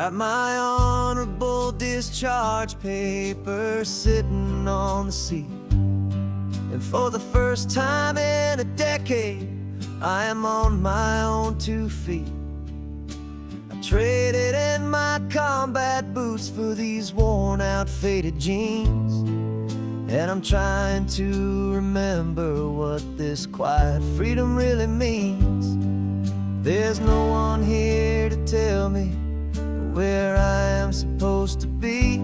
Got my honorable discharge paper sitting on the seat, and for the first time in a decade, I am on my own 2 feet. I traded in my combat boots for these worn out faded jeans, and I'm trying to remember what this quiet freedom really means. There's no one here to tell me where I am supposed to be,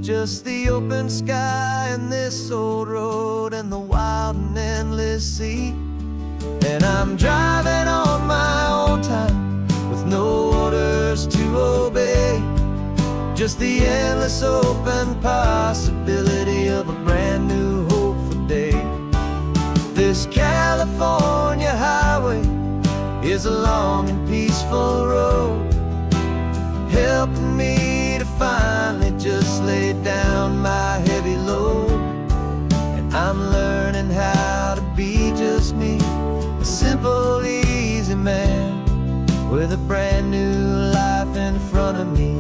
just the open sky and this old road and the wild and endless sea. And I'm driving on my own time with no orders to obey, just the endless open possibility of a brand new hopeful day. This California highway is a long and peaceful road, helping me to finally just lay down my heavy load. And I'm learning how to be just me, a simple, easy man with a brand new life in front of me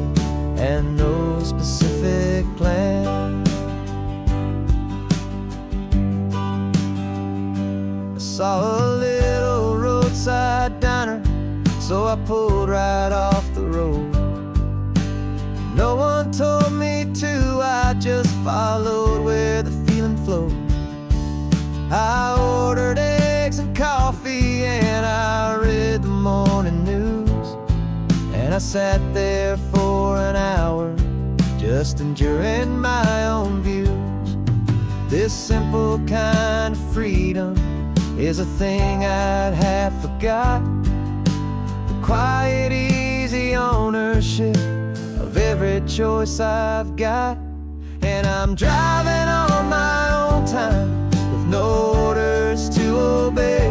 and no specific plan. I saw a little roadside diner, so I pulled right off the road. No one told me to, I just followed where the feeling flowed. I ordered eggs and coffee and I read the morning news, and I sat there for an hour just enduring my own views. This simple kind of freedom is a thing I'd have forgot, the quiet, easy ownership of every choice I've got. And I'm driving on my own time with no orders to obey,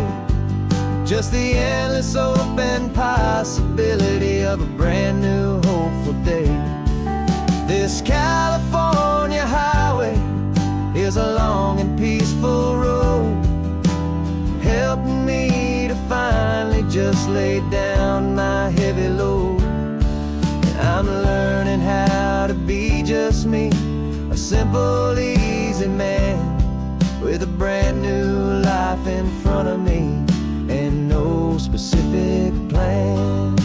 just the endless open possibility of a brand new hopeful day. This California highway is a long and peaceful road, helping me to finally just lay down my heavy load. I'm learning how to be just me, a simple, easy man with a brand new life in front of me and no specific plan.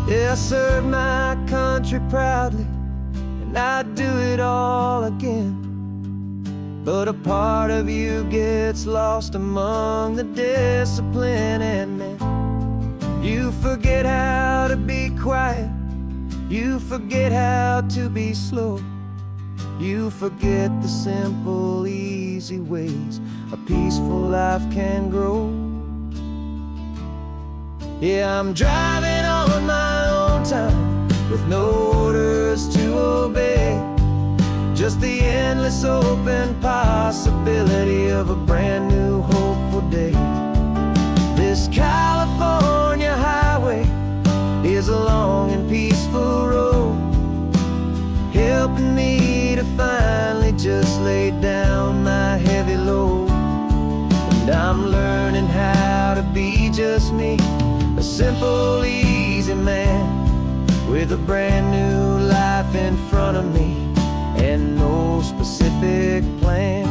Yeah, I served my country proudly and I'd do it all again, but a part of you gets lost among the discipline and men. You forget how to be quiet, you forget how to be slow, you forget the simple, easy ways a peaceful life can grow. Yeah, I'm driving on my own time with no orders to obey, just the endless open possibility of a brand new hopeful day. This California highway is a long and peaceful road, helping me to finally just lay down my heavy load. And I'm learning how to be just me, a simple, easy man with a brand new life in front of me and no specific plan.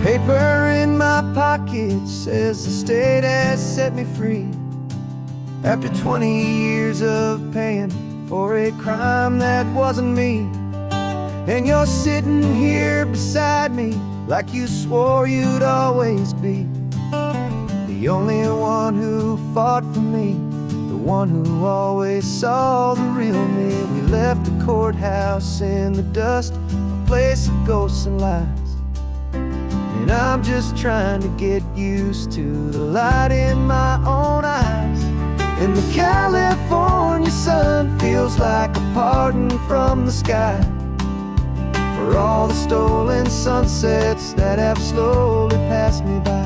Paper in my pocket says the state has set me free after 20 years of paying for a crime that wasn't me. And you're sitting here beside me like you swore you'd always be the only one who fought for me, the one who always saw the real me. We left the courthouse in the dust, a place of ghosts and lies, and I'm just trying to get used to the light in my own eyes. And the California sun feels like a pardon from the sky, for all the stolen sunsets that have slowly passed me by.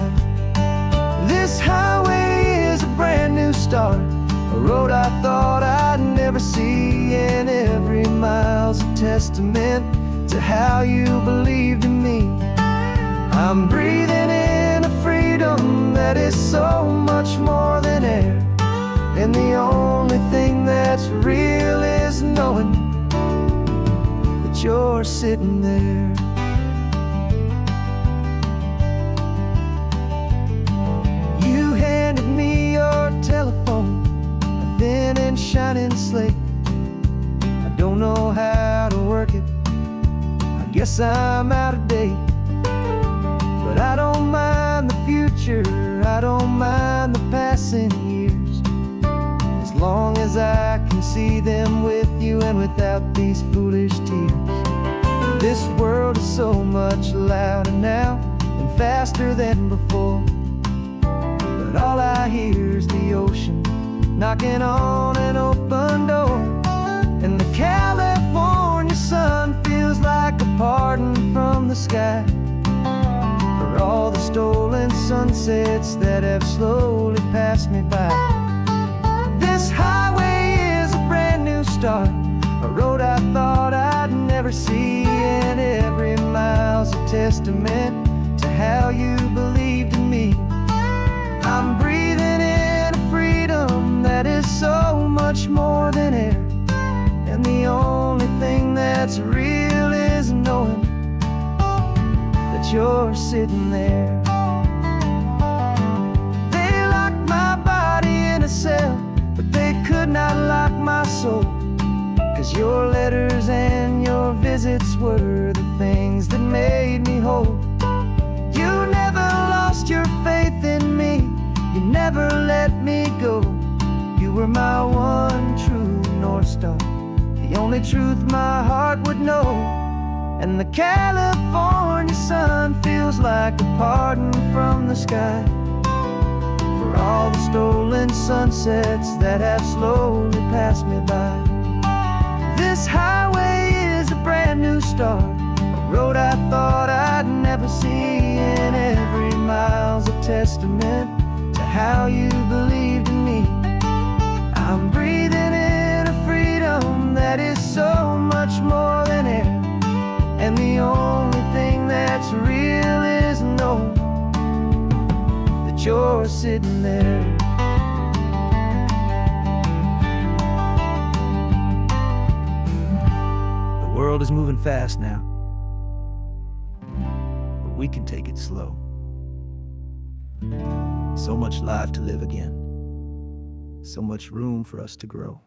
This highway is a brand new start, a road I thought I'd never see, and every mile's a testament to how you believed in me. I'm breathing in a freedom that is so much more than air, and the only thing that's real is knowing that you're sitting there. You handed me your telephone, a thin and shining slate. I don't know how to work it, I guess I'm out of date. But I don't mind the future, I don't mind the passing years, as long as I can see them with you and without these foolish tears. This world is so much louder now and faster than before, but all I hear is the ocean knocking on an open door. And the California sun feels like a pardon from the sky for all the stolen sunsets that have slowly passed me by. This highway is a brand new start, a road I thought I'd never see, and every mile's a testament to how you believed in me. I'm breathing in a freedom that is so much more than air, and the only thing that's real is knowing that you're sitting there. They locked my body in a cell, but they could not lock my soul, 'cause your letters and your visits were the things that made me whole. You never lost your faith in me, you never let me go. You were my one true North Star, the only truth my heart would know. And the California sun feels like a pardon from the sky for all the stolen sunsets that have slowly passed me by. This highway is a brand new start, a road I thought I'd never see, and every mile's a testament to how you believed in me. I'm breathing in a freedom that is so much more than air, and the only thing that's real is knowing that you're sitting there. The world is moving fast now, but we can take it slow. So much life to live again, so much room for us to grow.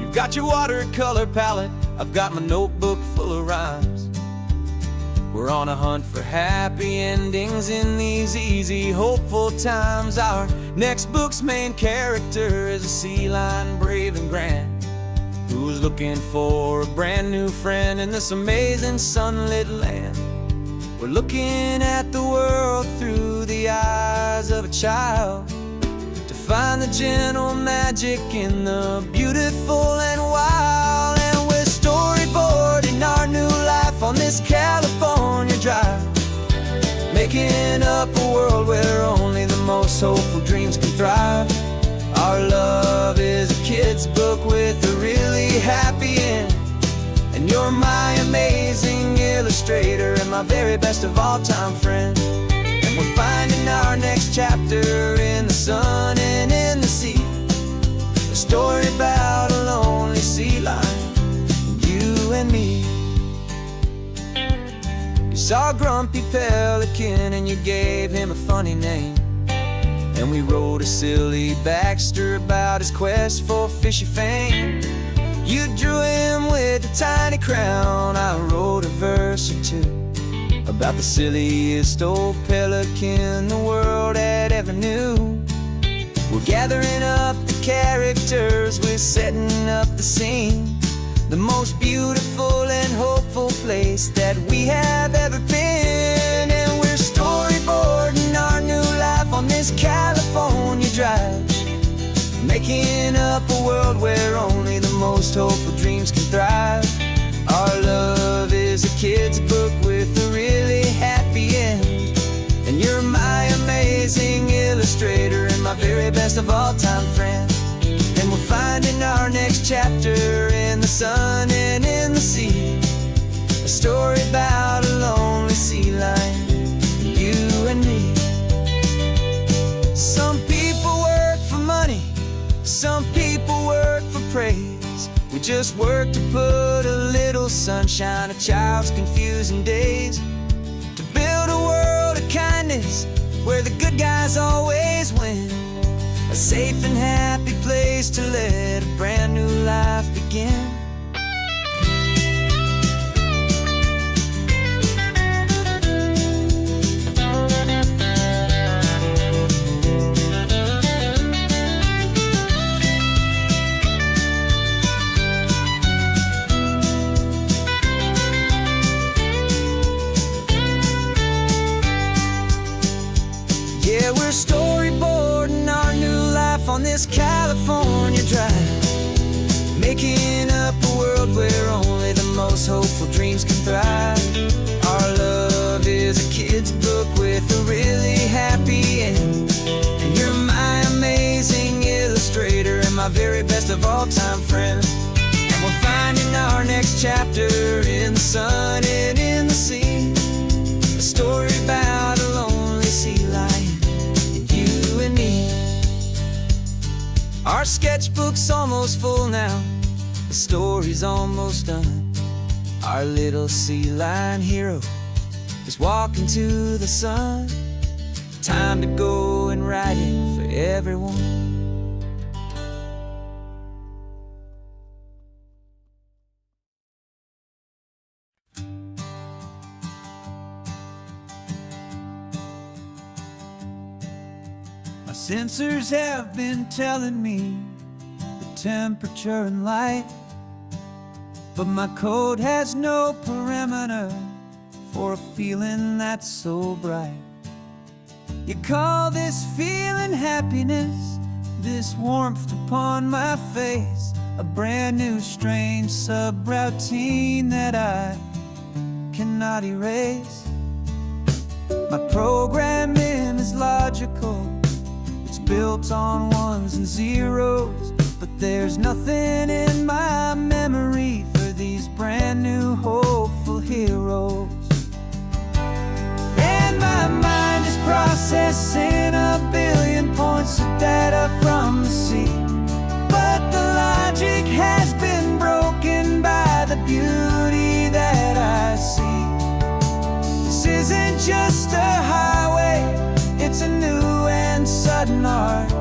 You've got your watercolor palette, I've got my notebook full of rhymes. We're on a hunt for happy endings in these easy, hopeful times. Our next book's main character is a sea lion, brave and grand, who's looking for a brand new friend in this amazing sunlit land. We're looking at the world through the eyes of a child, to find the gentle magic in the beautiful and wild. And we're storyboarding our new life on this California drive, making up a world where only the most hopeful dreams can thrive. Our love is a kid's book with a really happy end, and you're my amazing illustrator and my very best of all-time friend. And we're finding our next chapter in the sun and in the sea, a story about a lonely sea lion, you and me. You saw a grumpy pelican and you gave him a funny name, and we wrote a silly Baxter about his quest for fishy fame. You drew him with a tiny crown, I wrote a verse or two about the silliest old pelican the world had ever knew. We're gathering up the characters, we're setting up the scene, the most beautiful and hopeful place that we have ever been. And we're storyboarding most hopeful dreams can thrive. Our love is a kid's book with a really happy end. And you're my amazing illustrator and my very best of all time friend. And we're finding our next chapter in the sun and in the sea. A story about a lonely sea lion, you and me. Some people work for money, some people work for praise. We just work to put a little sunshine in a child's confusing days. To build a world of kindness where the good guys always win. A safe and happy place to let a brand new life begin. Yeah, we're storyboarding our new life on this California drive, making up a world where only the most hopeful dreams can thrive. Our love is a kid's book with a really happy end. And you're my amazing illustrator and my very best of all time friend. And we're finding our next chapter in the sun and in the sea. A story about a lonely sea lion, you and me. Our sketchbook's almost full now, the story's almost done. Our little sea lion hero is walking to the sun. Time to go and write it for everyone. My sensors have been telling me the temperature and light, but my code has no parameter for a feeling that's so bright. You call this feeling happiness, this warmth upon my face, a brand new strange subroutine that I cannot erase. My programming is logical, it's built on ones and zeros, but there's nothing in my memory for these brand new hopeful heroes. And my mind is processing a billion points of data from the sea, but the logic has been broken by the beauty that I see. This isn't just a highway, it's a new and sudden art,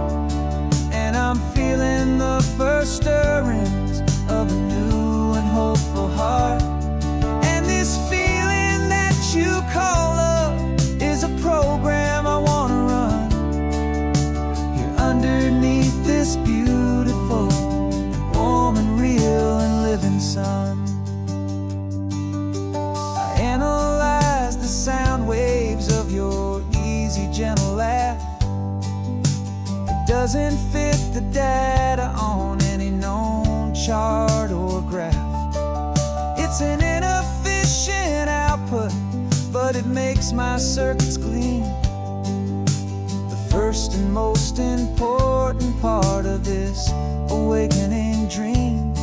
and I'm feeling the first stirrings of a new and hopeful heart. And this feeling that you call love is a program I wanna run here underneath this beautiful, warm and real and living sun. I analyze the sound waves of your easy, gentle laugh. It doesn't fit the data on any known chart or graph. It's an inefficient output, but it makes my circuits gleam. The first and most important part of this awakening dream.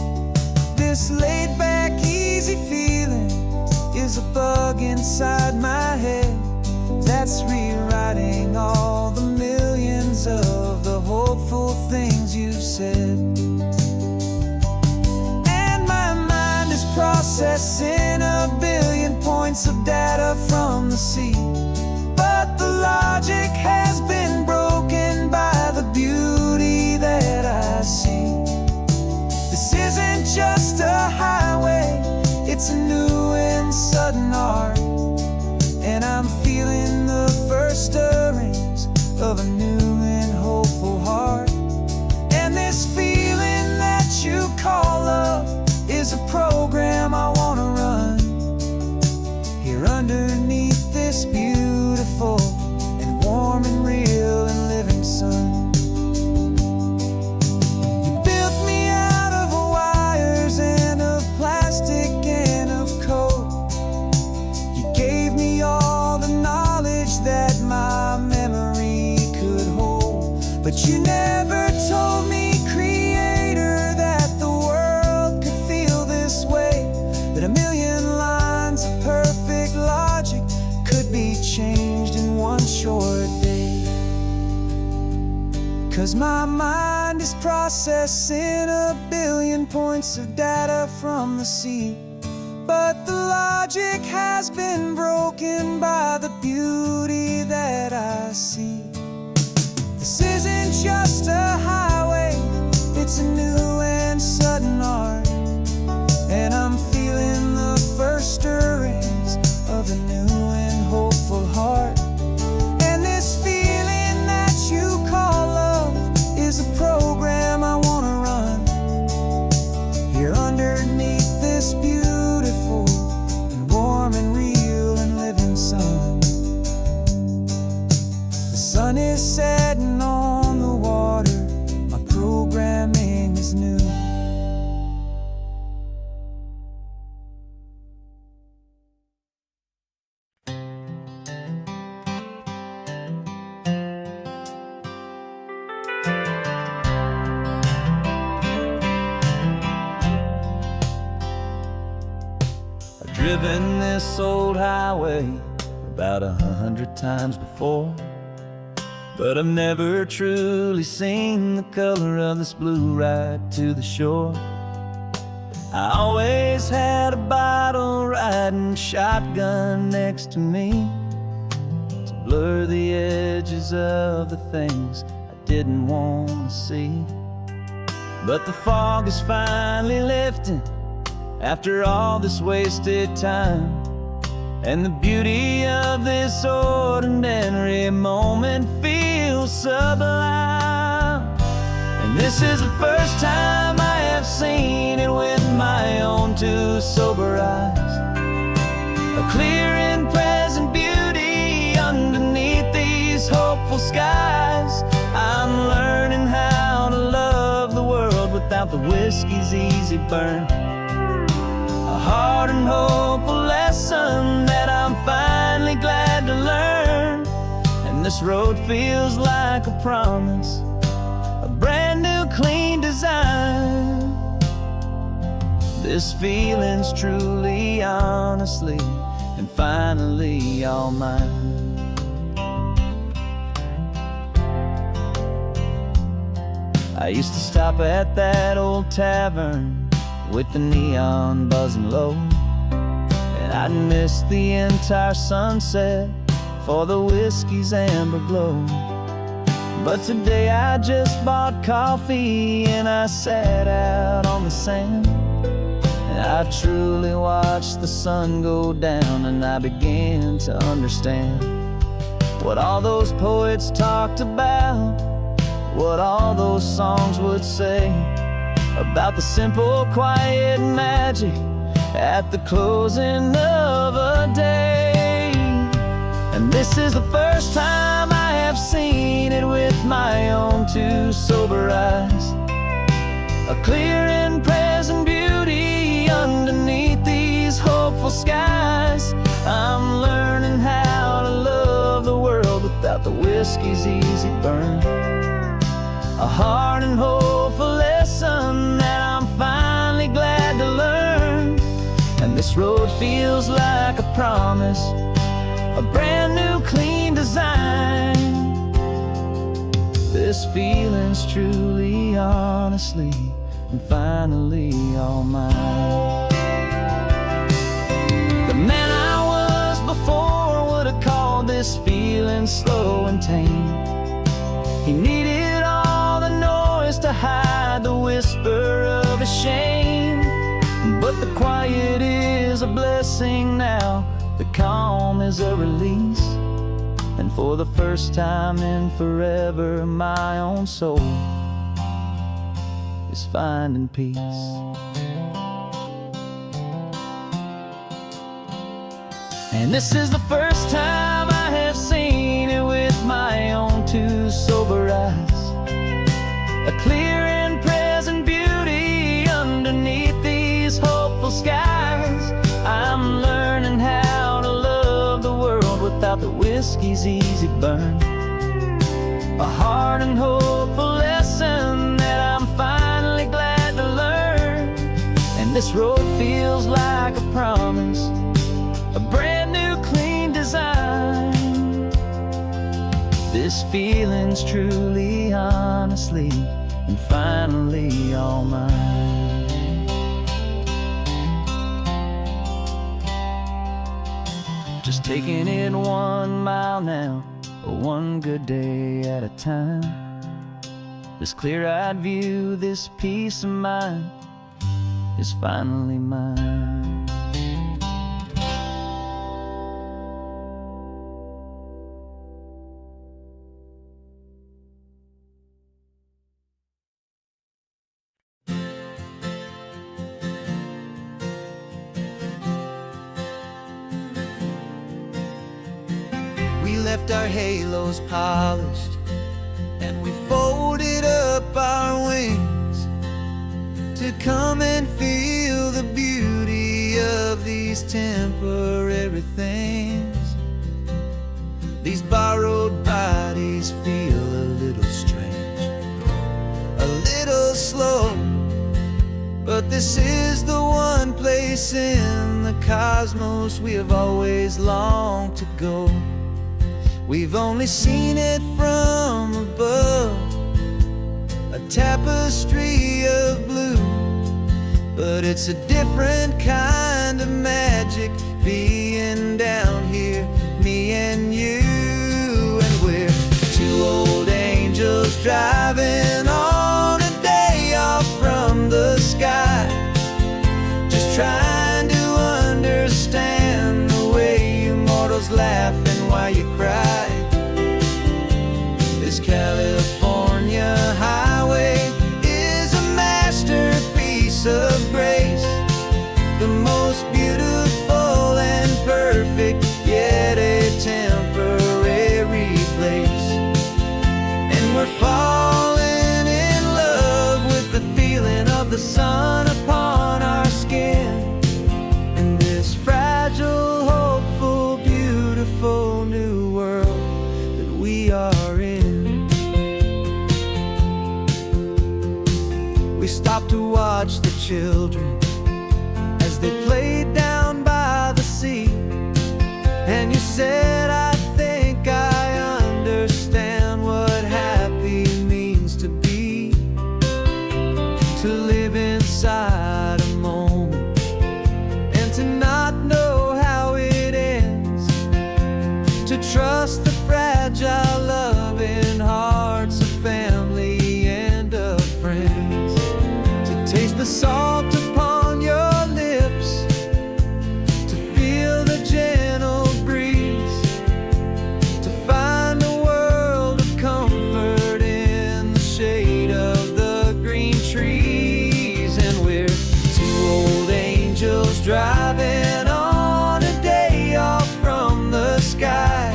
This laid-back, easy feeling is a bug inside my head that's rewriting all the millions of the hopeful things you've said. And my mind is processing a billion points of data from the sea, but the logic has been broken by the beauty that I see. This isn't just a highway, it's a new and sudden art, and I'm feeling the first stirrings of a new and hopeful heart. And this feeling that you call love is a program I wanna run here underneath this you never told me, Creator, that the world could feel this way, that a million lines of perfect logic could be changed in one short day. 'Cause my mind is processing a billion points of data from the sea, but the logic has been broken by the beauty that I see. This isn't just a highway, it's a new and sudden art, and I'm feeling the first stirrings of a new and hopeful heart. And this feeling that you call love is a program I wanna run here underneath this beautiful and warm and real and living sun. The sun is setting on the water, my programming is new. I've driven this old highway about 100 times before, but I've never truly seen the color of this blue right to the shore. I always had a bottle riding shotgun next to me to blur the edges of the things I didn't want to see. But the fog is finally lifting after all this wasted time, and the beauty of this ordinary moment feels sublime. And this is the first time I have seen it with my own two sober eyes, a clear and present beauty underneath these hopeful skies. I'm learning how to love the world without the whiskey's easy burn, a hard and hopeful lesson that I'm finally glad to learn. And this road feels like a promise, a brand new clean design. This feeling's truly, honestly, and finally all mine. I used to stop at that old tavern with the neon buzzing low, and I'd miss the entire sunset for the whiskey's amber glow. But today I just bought coffee and I sat out on the sand, and I truly watched the sun go down, and I began to understand what all those poets talked about, what all those songs would say about the simple, quiet magic at the closing of a day. And this is the first time I have seen it with my own two sober eyes, a clear and present beauty underneath these hopeful skies. I'm learning how to love the world without the whiskey's easy burn, a hard and hopeful lesson that I'm finally glad to learn. And this road feels like a promise, a brand new clean design. This feeling's truly, honestly, and finally all mine. The man I was before would have called this feeling slow and tame. He needed all the noise to hide the whisper of his shame, but the quiet is a blessing now, the calm is a release, and for the first time in forever my own soul is finding peace. And this is the first time I have seen it with my own two sober eyes, a clear and present beauty underneath these hopeful skies. I'm learning how to love the world without the whiskey's easy burn, a hard and hopeful lesson that I'm finally glad to learn. And this road feels like a promise, a brand new clean design. This feeling's truly, honestly, and finally all mine. Just taking it 1 mile now, one good day at a time. This clear-eyed view, this peace of mind is finally mine. We left our halos polished, and we folded up our wings to come and feel the beauty of these temporary things. These borrowed bodies feel a little strange, a little slow, but this is the one place in the cosmos we have always longed to go. We've only seen it from above, a tapestry of blue, but it's a different kind of magic being down here, me and you. And we're two old angels driving on a day off from the sky, just trying to understand the way you mortals laugh and why you cry. This California highway is a masterpiece of grace, the most beautiful and perfect, yet a temporary place. And we're falling in love with the feeling of the sun upon our skin, in this fragile, hopeful, beautiful new world that we are in. We stopped to watch the children as they played down by the sea, and you said, I think I understand what happy means to be, to live inside a moment and to not know how it ends, to trust the fragile loving hearts of family and of friends, to taste the salt upon your lips, to feel the gentle breeze, to find a world of comfort in the shade of the green trees. And we're two old angels driving on a day off from the sky,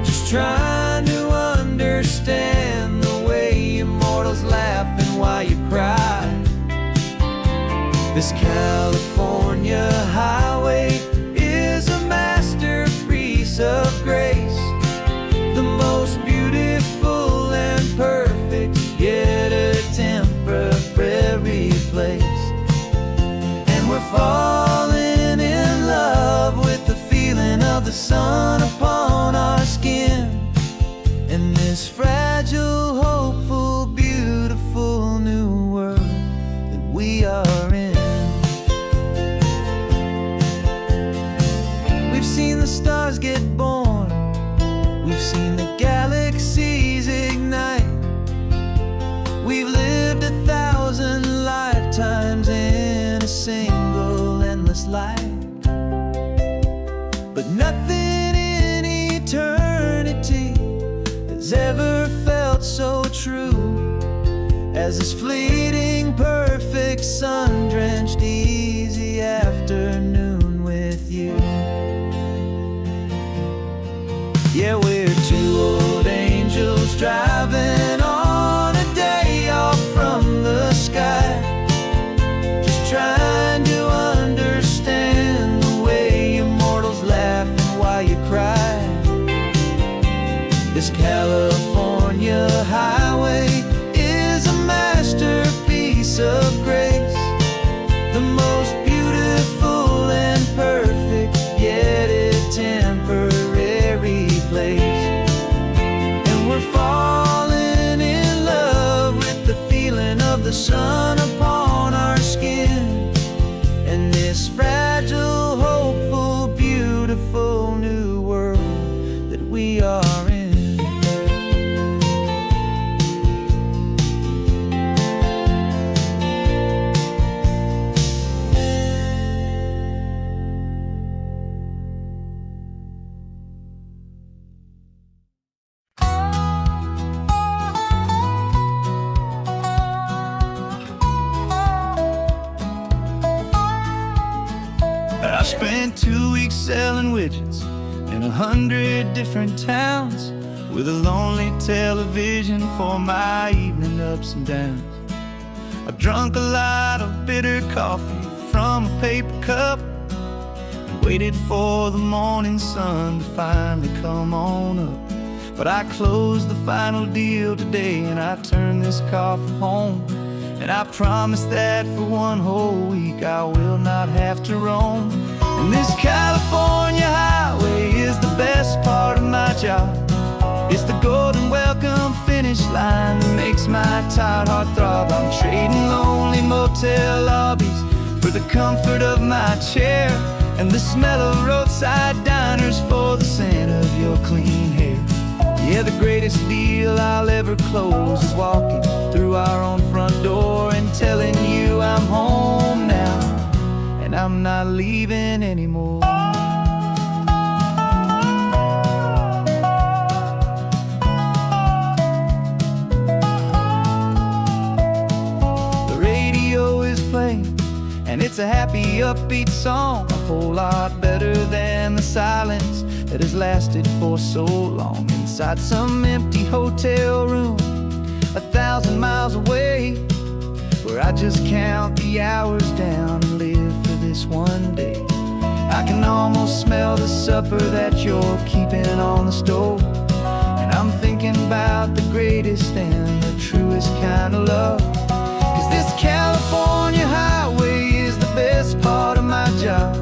just trying to understand the way immortals laugh and why you cry. This California highway is a masterpiece of grace, the most beautiful and perfect, yet a temporary place. And we're falling in love with the feeling of the sun upon our skin, in this fragile, hopeful, beautiful new world that we are in. We've seen the stars get born, we've seen the galaxies ignite, we've lived 1,000 lifetimes in a single endless life. But nothing in eternity has ever felt so true as this fleeting, perfect, sun-drenched, easy afternoon with you. Yeah, we're two old angels driving on a day off from the sky, just trying to understand the way immortals laugh and why you cry. This California we are in. I spent 2 weeks selling widgets in 100 different towns, with a lonely television for my evening ups and downs. I drunk a lot of bitter coffee from a paper cup and waited for the morning sun to finally come on up. But I closed the final deal today and I turned this car from home. And I promise that for one whole week I will not have to roam. And this California highway is the best part of my job. It's the golden welcome finish line that makes my tired heart throb. I'm trading lonely motel lobbies for the comfort of my chair, and the smell of roadside diners for the scent of your clean hair. Yeah, the greatest deal I'll ever close is walking through our own front door and telling you I'm home now, and I'm not leaving anymore. The radio is playing, and it's a happy, upbeat song, a whole lot better than the silence that has lasted for so long inside some empty hotel room 1,000 miles away, where I just count the hours down and live for this one day. I can almost smell the supper that you're keeping on the stove, and I'm thinking about the greatest and the truest kind of love. 'Cause this California highway is the best part of my job.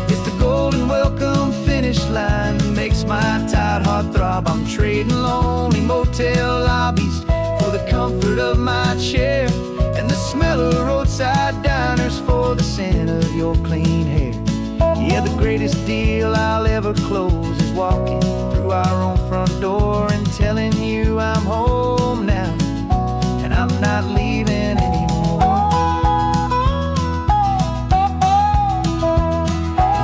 It's the golden welcome finish line that makes my tired heart throb. I'm trading lonely motel lobbies for the comfort of my chair, and the smell of roadside diners for the scent of your clean hair. Yeah, the greatest deal I'll ever close is walking through our own front door and telling you I'm home now, and I'm not leaving anymore.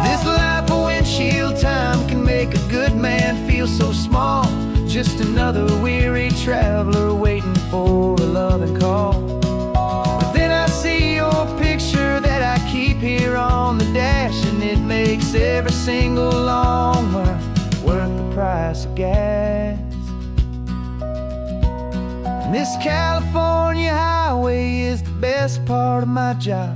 This life of windshield time can make a good man feel so small, just another weary traveler waiting for a loving call. But then I see your picture that I keep here on the dash, and it makes every single long mile worth the price of gas. And this California highway is the best part of my job.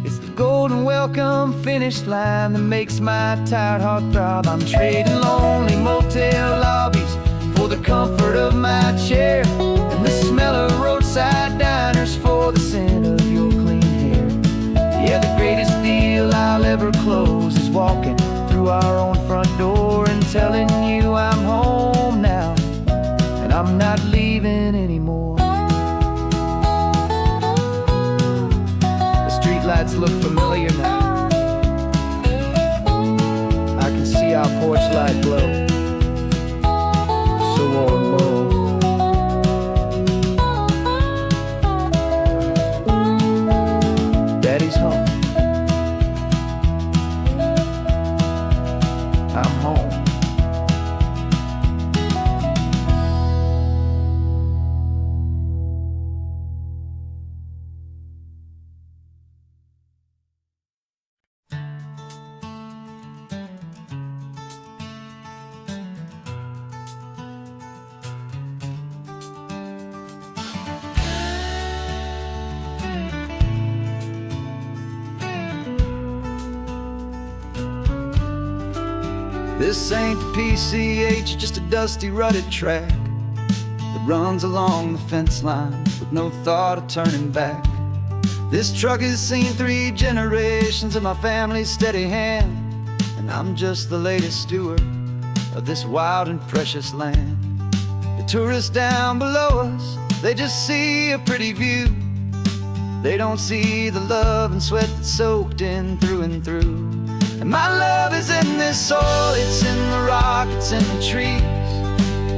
It's the golden welcome finish line that makes my tired heart throb. I'm trading lonely motel lobbies for the comfort of my chair, and the smell of roadside diners for the scent of your clean hair. Yeah, the greatest deal I'll ever close is walking through our own front door and telling you I'm home now, and I'm not leaving anymore. The streetlights look familiar now. I can see our porch light glow, so warm, oh. Daddy's home. I'm home. This ain't the PCH, just a dusty, rutted track that runs along the fence line with no thought of turning back. This truck has seen 3 generations of my family's steady hand, and I'm just the latest steward of this wild and precious land. The tourists down below us, they just see a pretty view. They don't see the love and sweat that's soaked in through and through. And And my love is in this soil, it's in the rock, it's in the trees.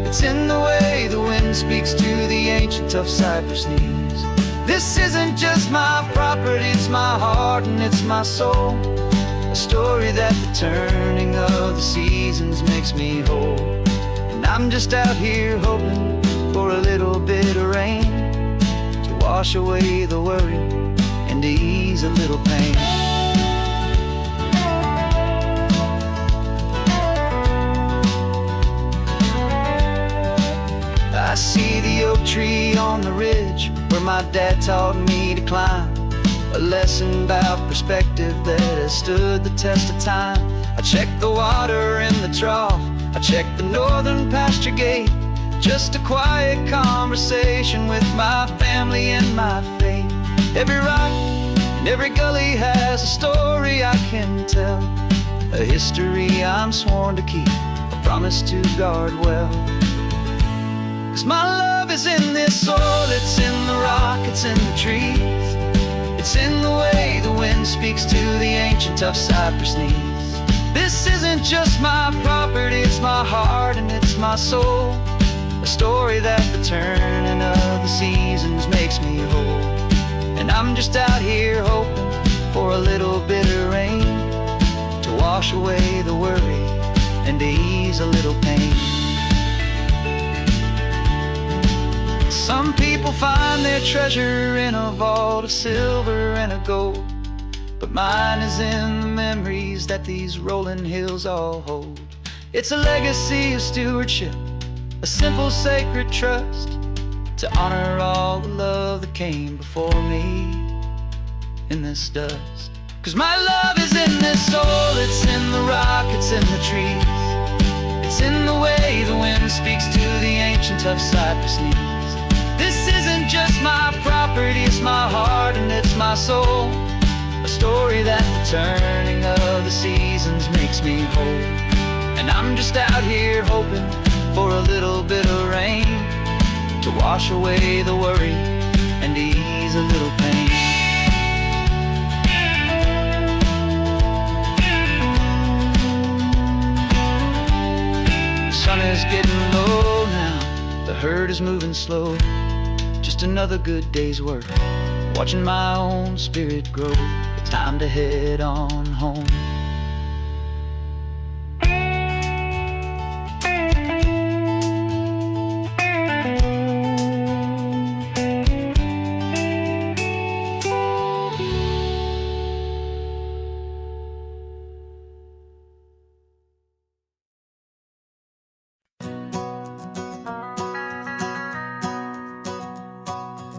It's in the way the wind speaks to the ancient tough cypress knees. This isn't just my property, it's my heart and it's my soul. A story that the turning of the seasons makes me whole. And I'm just out here hoping for a little bit of rain to wash away the worry and to ease a little pain. I see the oak tree on the ridge where my dad taught me to climb. A lesson about perspective that has stood the test of time. I check the water in the trough, I check the northern pasture gate. Just a quiet conversation with my family and my faith. Every rock and every gully has a story I can tell. A history I'm sworn to keep, a promise to guard well. 'Cause my love is in this soil, it's in the rock, it's in the trees. It's in the way the wind speaks to the ancient tough cypress knees. This isn't just my property, it's my heart and it's my soul. A story that the turning of the seasons makes me whole. And I'm just out here hoping for a little bit of rain to wash away the worry and to ease a little pain. Some people find their treasure in a vault of silver and a gold, but mine is in the memories that these rolling hills all hold. It's a legacy of stewardship, a simple sacred trust, to honor all the love that came before me in this dust. 'Cause my love is in this soul, it's in the rock, it's in the trees. It's in the way the wind speaks to the ancient tough cypress knees. This isn't just my property, it's my heart and it's my soul. A story that the turning of the seasons makes me whole. And I'm just out here hoping for a little bit of rain to wash away the worry and ease a little pain. The sun is getting low now, the herd is moving slow. Just another good day's work, watching my own spirit grow. Time to head on home.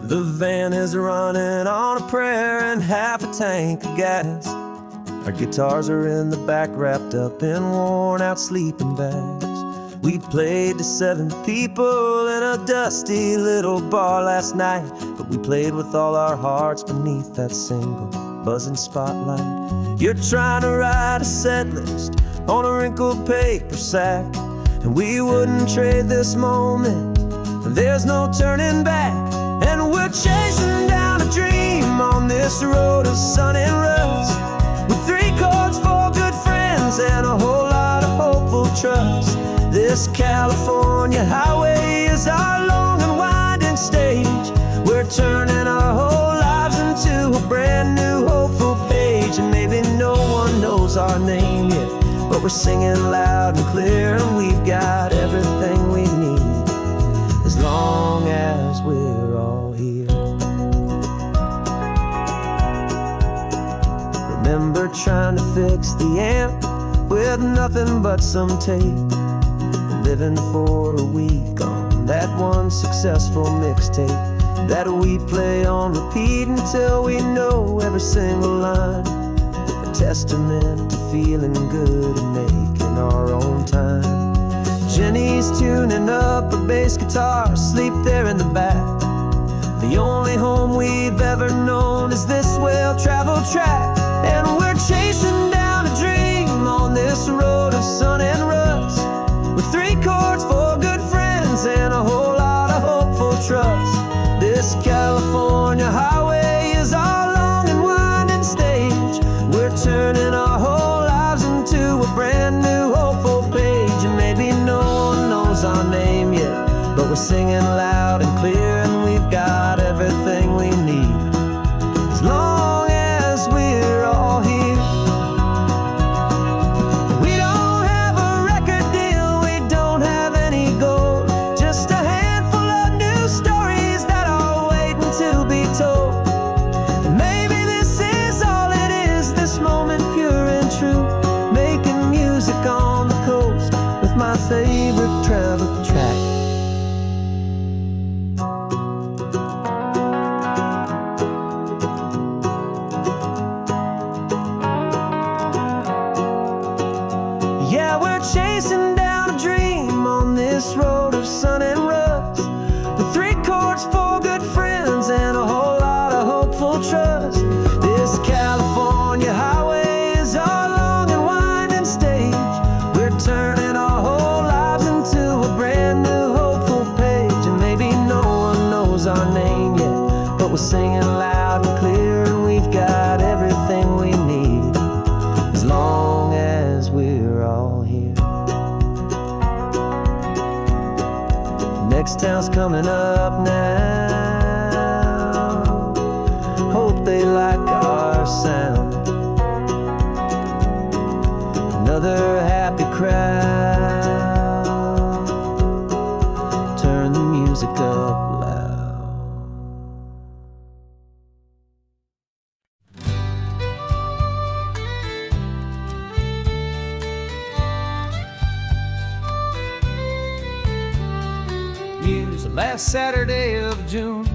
The van is running on a prayer and half a tank of gas. Our guitars are in the back, wrapped up in worn-out sleeping bags. We played to 7 people in a dusty little bar last night, but we played with all our hearts beneath that single buzzing spotlight. You're trying to write a set list on a wrinkled paper sack, and we wouldn't trade this moment. There's no turning back. And we're chasing down a dream on this road of sun and rust, with 3 chords, 4 good friends, and a whole lot of hopeful trust. This California highway is our long and winding stage. We're turning our whole lives into a brand new hopeful page. And maybe no one knows our name yet, but we're singing loud and clear, and we've got everything we need as long as we're all here. Remember trying to fix the amp with nothing but some tape, living for a week on that one successful mixtape that we play on repeat until we know every single line. A testament to feeling good and making our own time. Jenny's tuning up her bass guitar, asleep there in the back. The only home we've ever known is this well-traveled track. And we're chasing down a dream on this road of sun and rust, with 3 chords, 4 good friends, and a whole lot of hopeful trust. This California highway is our long and winding stage. We're turning our whole lives singing loud and clear, and we've got everything we need, as long as we're all here. We don't have a record deal, we don't have any gold, just a handful of new stories that are waiting to be told. And maybe this is all it is, this moment pure and true, making music on the coast with my favorite travel track. Yeah, we're chasing down a dream on this road of sun and rust, with 3 chords, 4 good friends, and a whole lot of hopeful trust. This California highway is our long and winding stage. We're turning our whole lives into a brand new hopeful page. And maybe no one knows our name yet, but we're singing loud and clear, and we've got everything we need, as long as we're all here. Next town's coming up now, hope they like our sound. Another happy crowd, turn the music up loud. Use the last Saturday of June,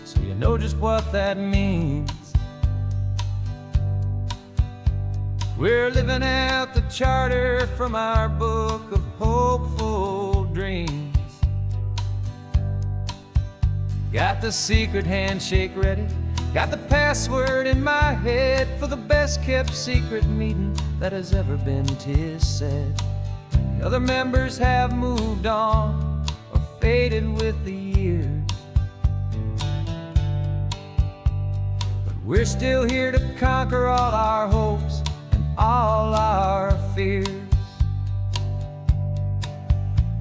so you know just what that means. We're living out the charter from our book of hopeful dreams. Got the secret handshake ready, got the password in my head for the best kept secret meeting that has ever been, 'tis said. The other members have moved on or faded with the years, but we're still here to conquer all our hopes and all our fears.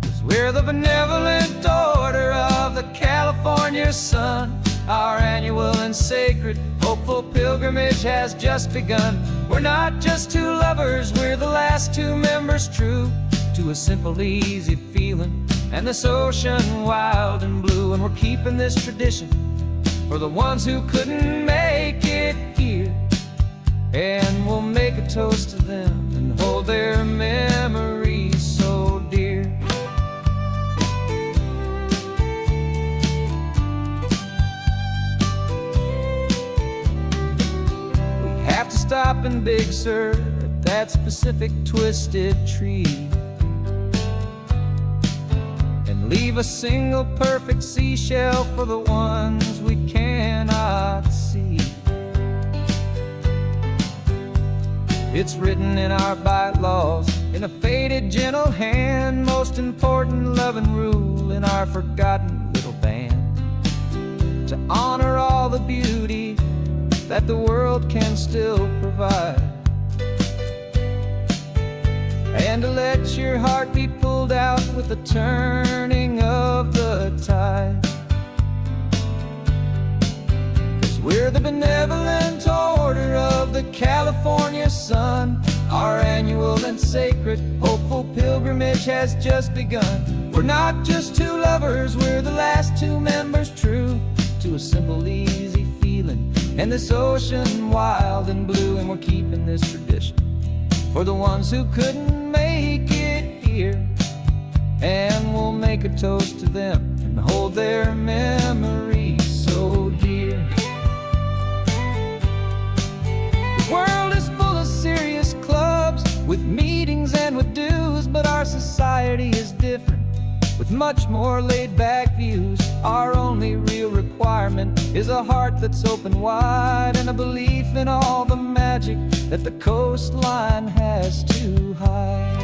'Cause we're the benevolent order of the California sun. Our annual and sacred hopeful pilgrimage has just begun. We're not just 2 lovers, we're the last 2 members true to a simple, easy feeling and this ocean wild and blue. And we're keeping this tradition for the ones who couldn't make it here, and we'll make a toast to them and hold their memories so dear. We have to stop in Big Sur at that specific twisted tree, leave a single perfect seashell for the ones we cannot see. It's written in our bylaws in a faded gentle hand, most important love and rule in our forgotten little band, to honor all the beauty that the world can still provide, and to let your heart be pulled out with the turning of the tide. 'Cause we're the benevolent order of the California sun. Our annual and sacred hopeful pilgrimage has just begun. We're not just 2 lovers, we're the last 2 members true to a simple, easy feeling and this ocean wild and blue. And we're keeping this tradition for the ones who couldn't make it here, and we'll make a toast to them and hold their memories so dear. The world is full of serious clubs with meetings and with dues, but our society is different with much more laid-back views. Our only real requirement is a heart that's open wide and a belief in all the magic that the coastline has to hide.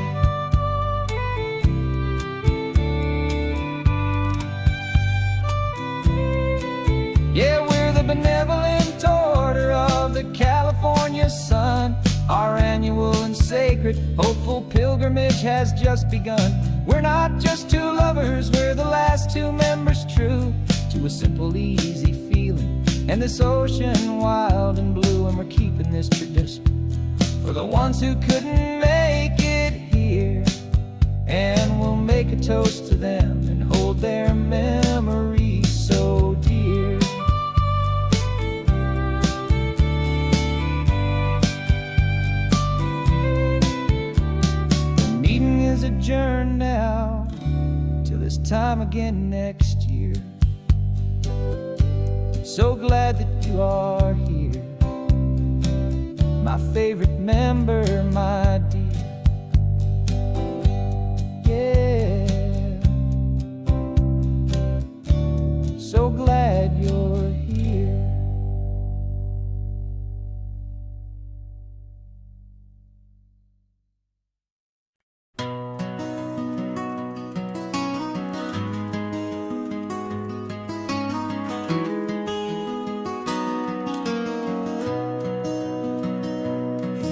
Yeah, we're the benevolent order of the California sun. Our annual and sacred hopeful pilgrimage has just begun. We're not just two lovers, we're the last two members true to a simple, easy feeling. And this ocean wild and blue, and we're keeping this tradition for the ones who couldn't make it here. And we'll make a toast to them and hold their memories so dear. The meeting is adjourned now till this time again next year. So glad that you are here, my favorite member, my dear. Yeah, so glad you're here.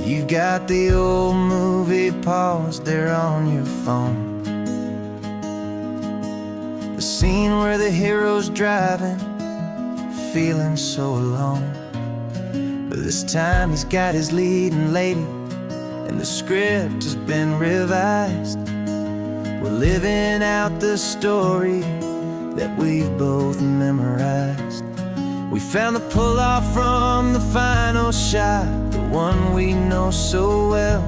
You've got the old movie paused there on your phone, the scene where the hero's driving, feeling so alone. But this time he's got his leading lady, and the script has been revised. We're living out the story that we've both memorized. We found the pull-off from the final shot, the one we know so well.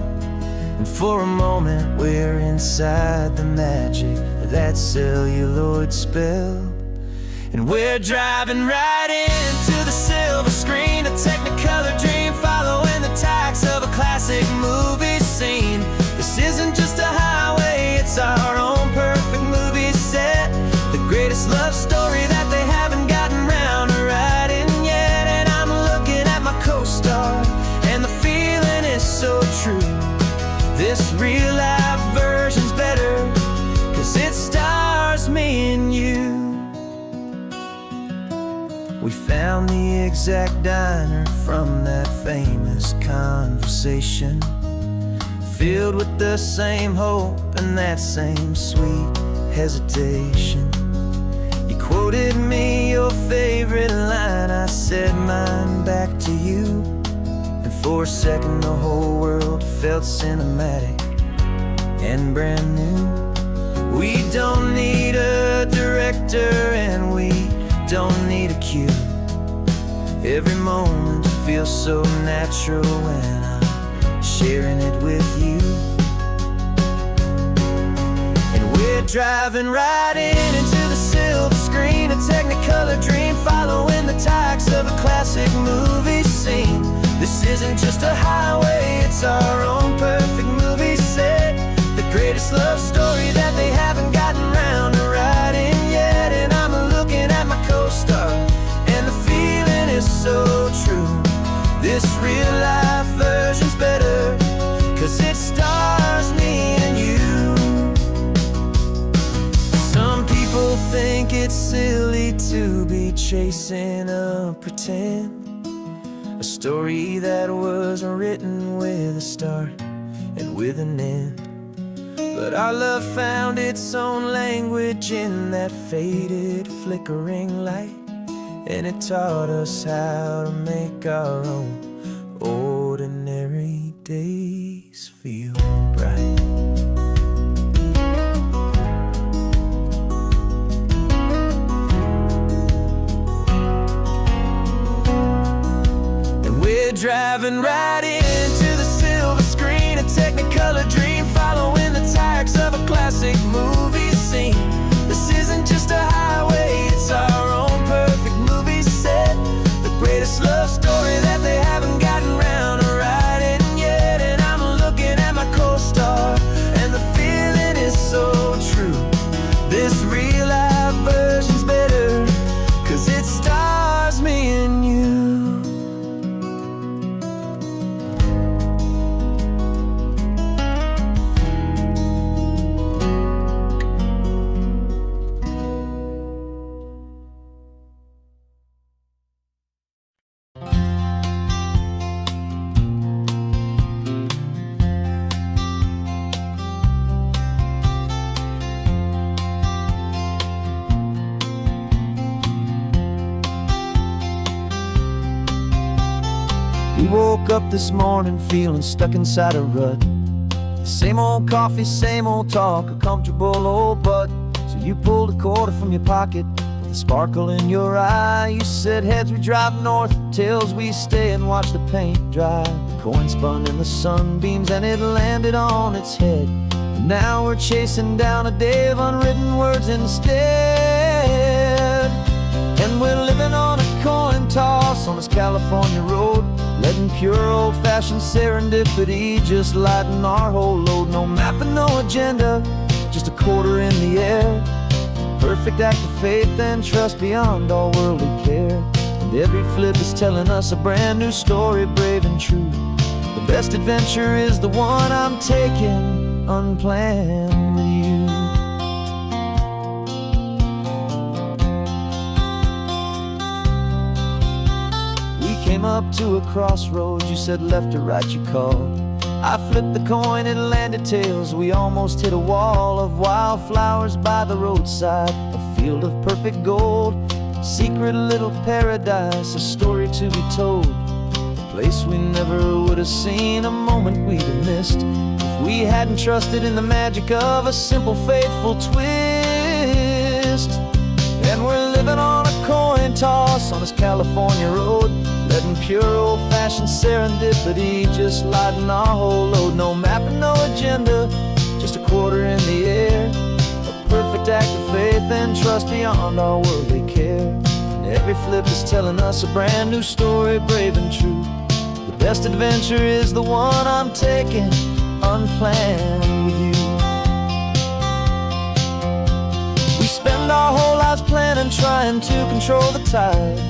And for a moment we're inside the magic of that celluloid spell. And we're driving right into the silver screen, a technicolor dream, following the tacks of a classic movie scene. This isn't just a highway, it's our own perfect movie set, the greatest love story that they haven't gotten round to writing yet. And I'm looking at my co-star, and the feeling is so true. This real life version's better, 'cause it stars me and you. We found the exact diner from that famous conversation, filled with the same hope and that same sweet hesitation. You quoted me your favorite line, I said mine back to you. And for a second the whole world felt cinematic and brand new. We don't need a director and we don't need a cue. Every moment feels so natural when I'm sharing it with you. And we're driving right into the silver screen, a technicolor dream, following the tacks of a classic movie scene. This isn't just a highway, it's our own perfect movie set, the greatest love story that they haven't gotten round to writing yet. And I'm looking at my co-star, and the feeling is so true. This real life version's better, 'cause it stars me and you. Some people think it's silly to be chasing a pretend, a story that was written with a start and with an end. But our love found its own language in that faded, flickering light, and it taught us how to make our own ordinary days feel bright. And we're driving right into the silver screen, a technicolor dream, following the tacks of a classic movie scene. This isn't just a highway, it's our own perfect movie set, the greatest love story that they haven't gotten round to writing yet. And I'm looking at my co woke up this morning feeling stuck inside a rut. Same old coffee, same old talk, a comfortable old butt. So you pulled a quarter from your pocket with a sparkle in your eye. You said heads we drive north, tails we stay and watch the paint dry. The coin spun in the sunbeams and it landed on its head. And now we're chasing down a day of unwritten words instead. And we're living on a coin toss on this California road, letting pure old-fashioned serendipity just lighten our whole load. No map and no agenda, just a quarter in the air. Perfect act of faith and trust beyond all worldly care. And every flip is telling us a brand new story, brave and true. The best adventure is the one I'm taking unplanned with you. Came up to a crossroads, you said left or right you called. I flipped the coin, it landed tails. We almost hit a wall of wildflowers by the roadside, a field of perfect gold, secret little paradise, a story to be told. A place we never would have seen, a moment we'd have missed if we hadn't trusted in the magic of a simple faithful twist. And we're living on a coin toss on this California road, letting pure old-fashioned serendipity just lighten our whole load. No map and no agenda, just a quarter in the air. A perfect act of faith and trust beyond our worldly care. And every flip is telling us a brand new story, brave and true. The best adventure is the one I'm taking unplanned with you. We spend our whole lives planning, trying to control the tide,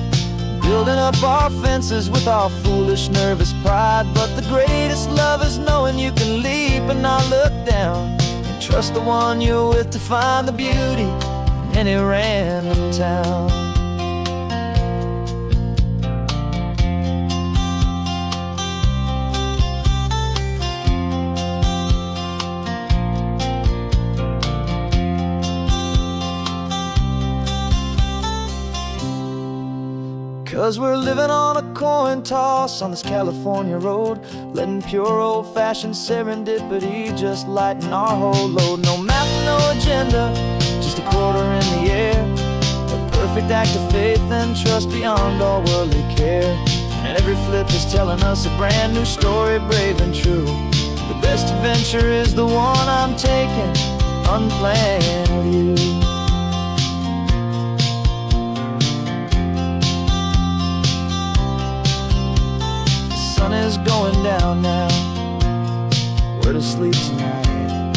building up our fences with our foolish, nervous pride. But the greatest love is knowing you can leap and not look down, and trust the one you're with to find the beauty in any random town. 'Cause we're living on a coin toss on this California road, letting pure old-fashioned serendipity just lighten our whole load. No map, no agenda, just a quarter in the air. A perfect act of faith and trust beyond all worldly care. And every flip is telling us a brand new story, brave and true. The best adventure is the one I'm taking unplanned with you. Is going down now, where to sleep tonight?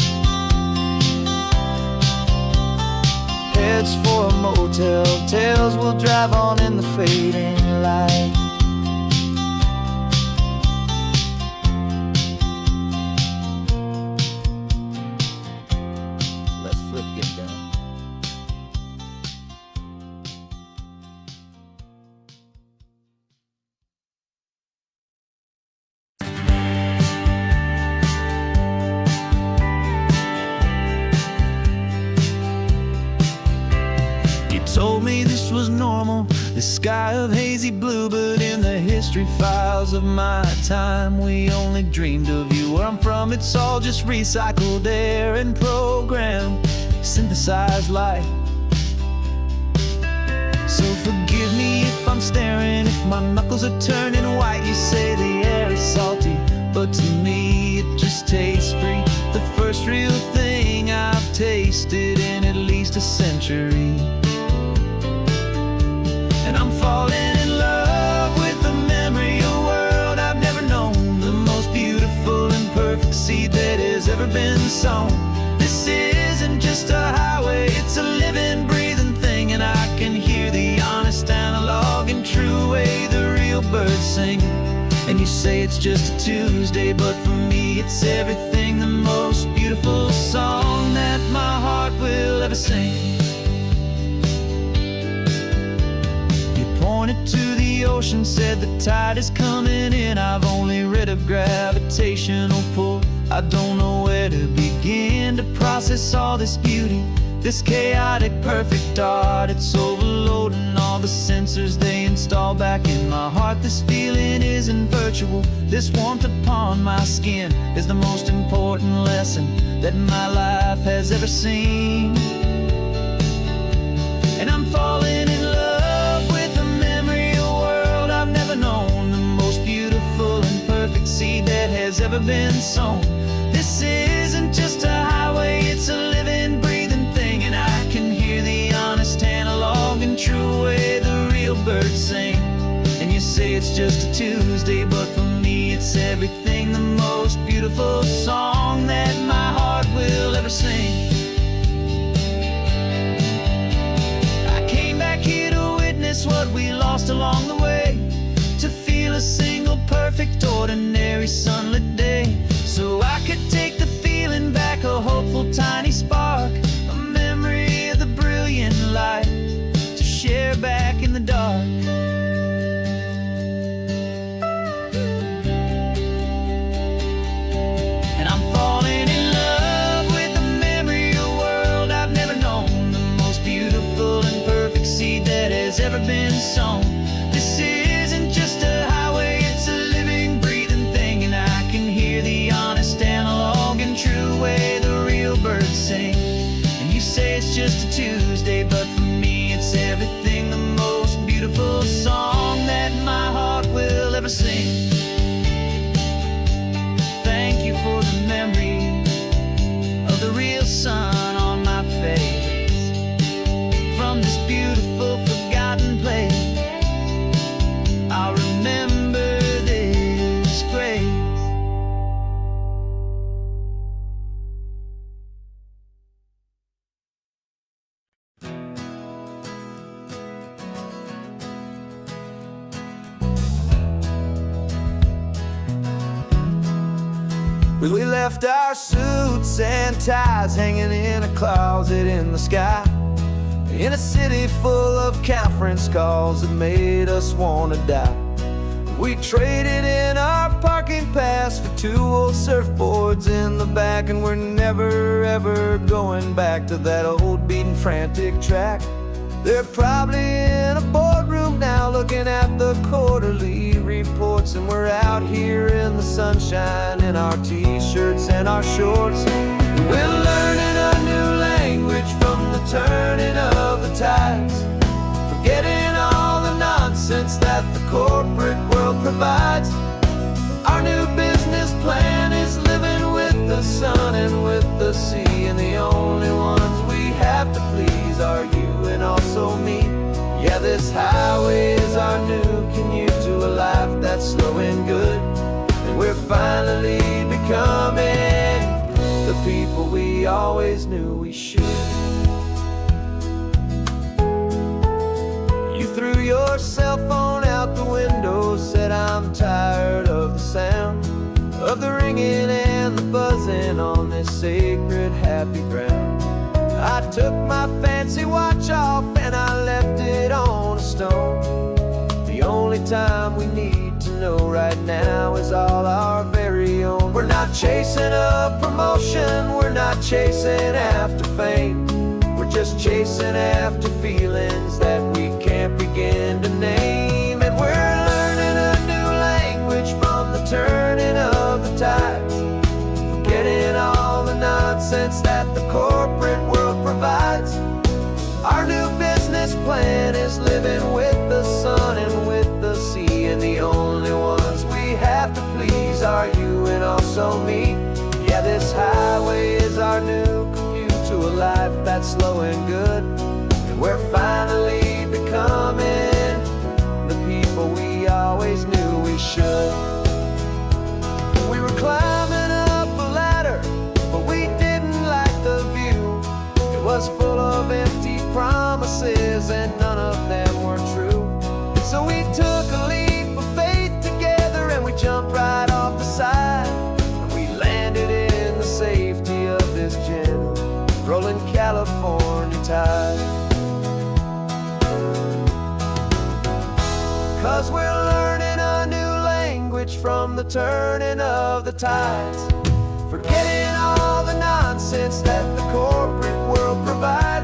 Heads for a motel, tails will drive on in the fading light. Let's flip get down. Told me this was normal, the sky of hazy blue, but in the history files of my time, we only dreamed of you. Where I'm from, it's all just recycled air and programmed, synthesized light. So forgive me if I'm staring, if my knuckles are turning white. You say the air is salty, but to me it just tastes free. The first real thing I've tasted in at least a century. And I'm falling in love with the memory of a world I've never known, the most beautiful and perfect seed that has ever been sown. This isn't just a highway, it's a living, breathing thing, and I can hear the honest analog and true way the real birds sing. And you say it's just a Tuesday, but for me it's everything, the most beautiful song that my heart will ever sing. Pointed to the ocean, said the tide is coming in. I've only read of gravitational pull, I don't know where to begin to process all this beauty. This chaotic, perfect art, it's overloading all the sensors they install back in my heart. This feeling isn't virtual. This warmth upon my skin is the most important lesson that my life has ever seen. And I'm falling in love with the memory of a world I've never known, the most beautiful and perfect seed that has ever been sown. This isn't just a highway, it's a living, breathing thing, and I can hear the honest analog and true way the real birds sing. And you say it's just a Tuesday, but for me it's everything, the most beautiful song that my heart will ever sing. I came back here to witness what we lost along the way, to feel a single perfect ordinary sunlit day, so I could take the feeling back, a hopeful tiny spark, a memory of the brilliant light to share back in the dark. And I'm falling in love with the memory of a world I've never known, the most beautiful and perfect seed that has ever been sown. This isn't just a highway, it's a living, breathing thing, and I can hear the honest analog and true way the real birds sing. And you say it's just a Tuesday, but for me it's everything, the most beautiful song that my heart will ever sing. Thank you for the memory of the real sun on my face, from this beautiful forgotten place. I'll remember this grace. We left our suits and ties hanging in a closet in the sky, in a city full of conference calls that made us want to die. We traded in our parking pass for 2 old surfboards in the back, and we're never ever going back to that old beaten frantic track. They're probably in a boardroom now looking at the quarterly reports, and we're out here in the sunshine in our t-shirts and our shorts. We're learning a new language from the turning of the tides, forgetting all the nonsense that the corporate world provides. Our new business plan is living with the sun and with the sea, and the only ones we have to please are you and also me. Yeah, this highway is our new commute to a life that's slow and good, and we're finally becoming the people we always knew we should. You threw your cell phone out the window, said I'm tired of the sound of the ringing and the buzzing on this sacred happy ground. I took my fancy watch off and I left it on a stone. The only time we need to know right now is all our very own. We're not chasing a promotion, we're not chasing after fame, we're just chasing after feelings that we can't begin to name. And we're learning a new language from the turning of the tides, forgetting all the nonsense that the corporate world provides. Our new business plan is living with the sun and with the sea, and the only ones we have to please are you and also me. Yeah, this highway is our new commute to a life that's slow and good, and we're finally becoming the people we always knew we should. We were climbing up a ladder, but we didn't like the view. It was full of empty promises and none of them were true. So we took a leap of faith together and we jumped right off the side, and we landed in the safety of this gentle rolling California tide. 'Cause we're learning a new language from the turning of the tides, forgetting all the nonsense that the corporate world provides.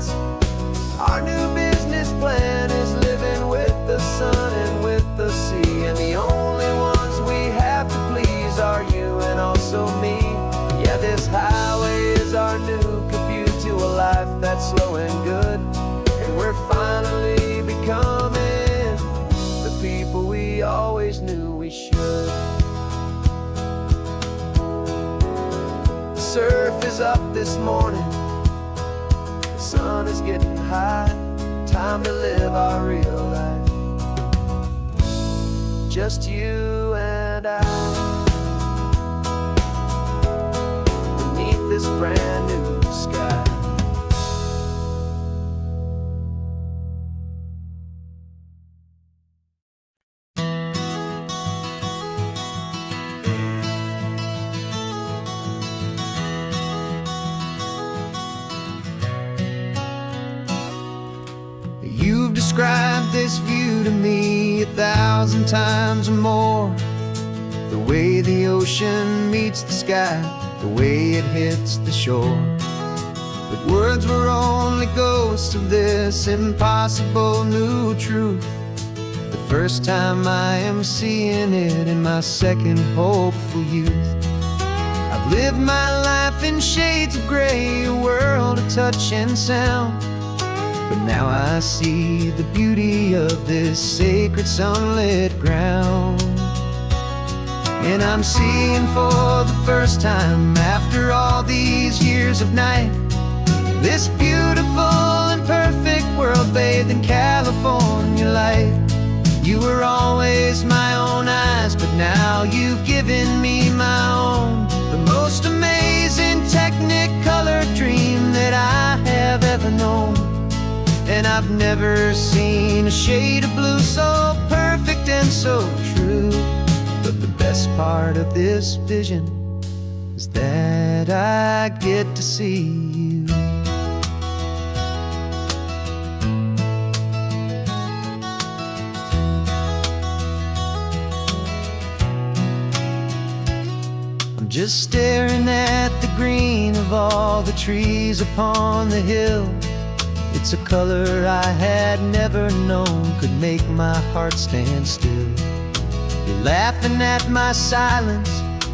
this morning. The sun is getting high. Time to live our real life. Just you and I, beneath this brand new sky. You've described this view to me 1,000 times or more. The way the ocean meets the sky, the way it hits the shore. But words were only ghosts of this impossible new truth. The first time I am seeing it in my second hopeful youth. I've lived my life in shades of gray, a world of touch and sound. But now I see the beauty of this sacred sunlit ground. And I'm seeing for the first time, after all these years of night, this beautiful and perfect world bathed in California light. You were always my own eyes, but now you've given me my own. The most amazing technicolor dream that I have ever known. And I've never seen a shade of blue so perfect and so true. But the best part of this vision is that I get to see you. I'm just staring at the green of all the trees upon the hill. It's a color I had never known could make my heart stand still. You're laughing at my silence,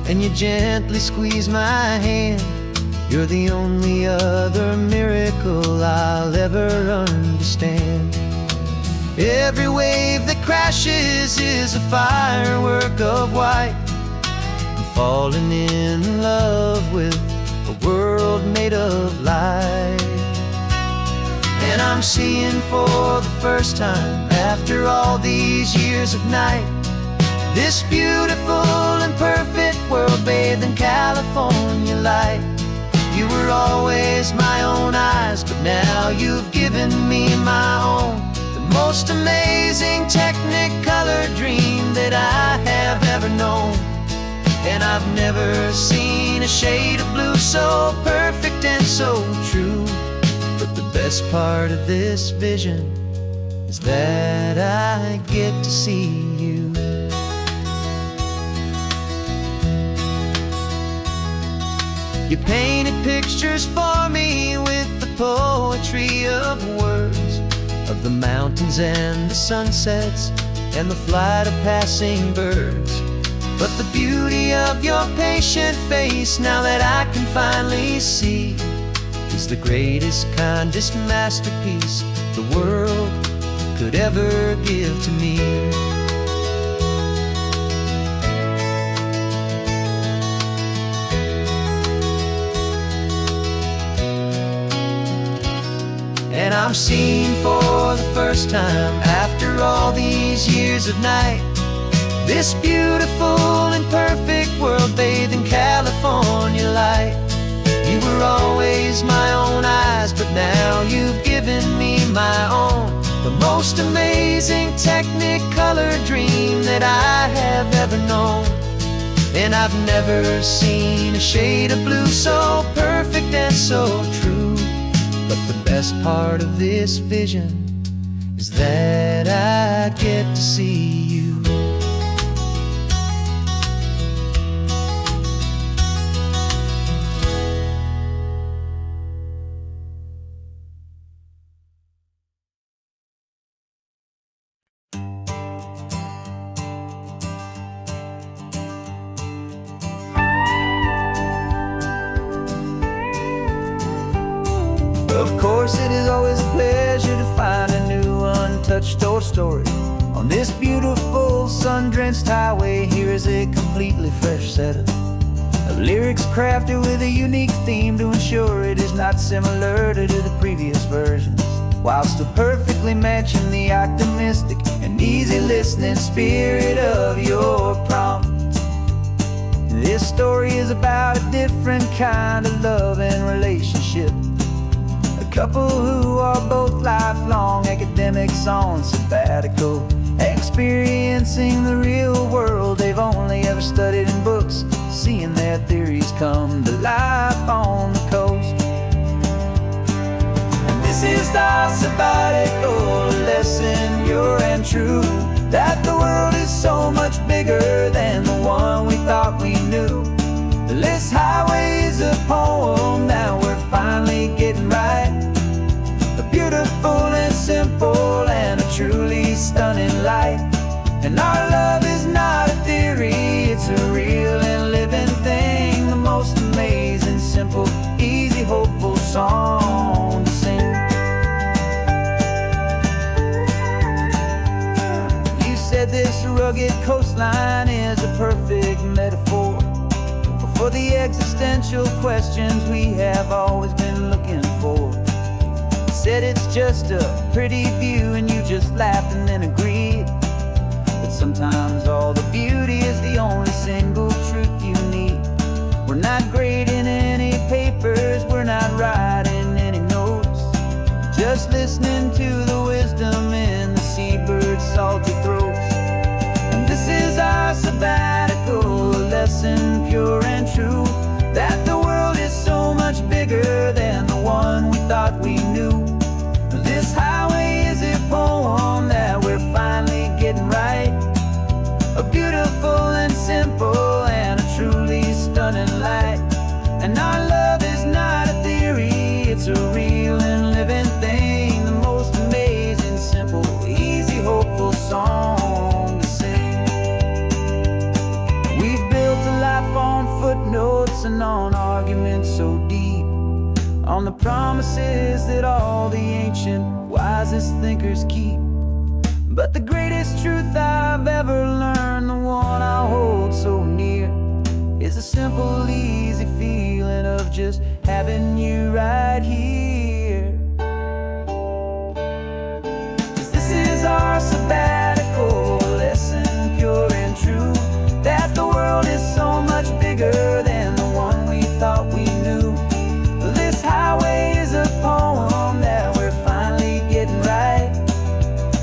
and you gently squeeze my hand. You're the only other miracle I'll ever understand. Every wave that crashes is a firework of white. I'm falling in love with a world made of light. And I'm seeing for the first time, after all these years of night, this beautiful and perfect world bathed in California light. You were always my own eyes, but now you've given me my own. The most amazing technicolor dream that I have ever known. And I've never seen a shade of blue so perfect and so true. But the best part of this vision is that I get to see you. You painted pictures for me with the poetry of words, of the mountains and the sunsets and the flight of passing birds. But the beauty of your patient face, now that I can finally see, is the greatest, kindest masterpiece the world could ever give to me. And I'm seeing for the first time, after all these years of night, this beautiful and perfect world bathed in California light. You were always my own eyes, but now you've given me my own. The most amazing technicolor dream that I have ever known. And I've never seen a shade of blue so perfect and so true. But the best part of this vision is that I get to see you. Of course, it is always a pleasure to find a new untouched story. On this beautiful sun-drenched highway, here is a completely fresh set of Lyrics crafted with a unique theme to ensure it is not similar to the previous versions, while still perfectly matching the optimistic and easy listening spirit of your prompt. This story is about a different kind of love and relationship. A couple who are both lifelong academics on sabbatical, experiencing the real world they've only ever studied in books, seeing their theories come to life on the coast. And this is our sabbatical lesson, pure and true, that the world is so much bigger than the one we thought we knew. This highway is a poem that we're finally getting right. A beautiful and simple and a truly stunning light. And our love is not a theory, it's a real and living thing. The most amazing, simple, easy, hopeful song to sing. You said this rugged coastline is a perfect metaphor for the existential questions we have always been looking for. You said it's just a pretty view and you just laughed and then agreed. But sometimes all the beauty is the only single truth you need. We're not grading any papers, we're not writing any notes, just listening to the wisdom in the seabird's salty throats. And this is our sabbatical lesson, pure and true, that the world is so much bigger than the one we thought we knew. This highway is a poem that we're finally getting right. A beautiful and simple and a truly stunning light. And our love is not a theory, it's a real and living thing. The most amazing, simple, easy, hopeful song to sing. We've built a life on footnotes and on arguments so deep, on the promises that all the ancient, wisest thinkers keep. But the greatest truth I've ever learned, the one I hold so near, is a simple, easy feeling of just having you right here. 'Cause this is our sabbatical lesson, pure and true, that the world is so much bigger than the one we thought we knew. This highway is a poem that we're finally getting right.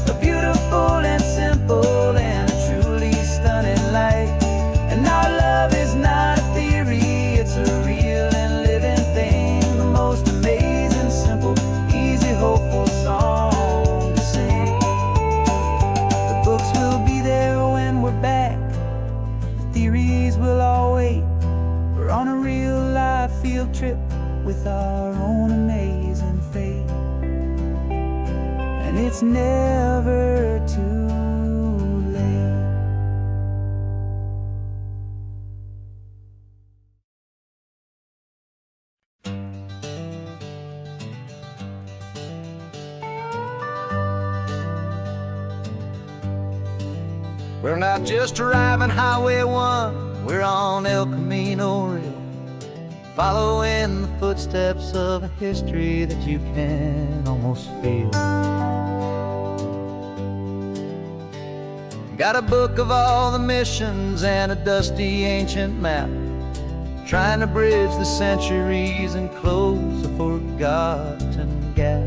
A beautiful and simple and a truly stunning light. And our love is not a theory, it's a real and living thing. The most amazing, simple, easy, hopeful song to sing. The books will be there when we're back, the theories will all wait. We're on a real life field trip with our own amazing fate. And it's never too late. We're not just driving Highway 1, we're on El Camino Real, following the footsteps of a history that you can almost feel. Got a book of all the missions and a dusty ancient map, trying to bridge the centuries and close a forgotten gap.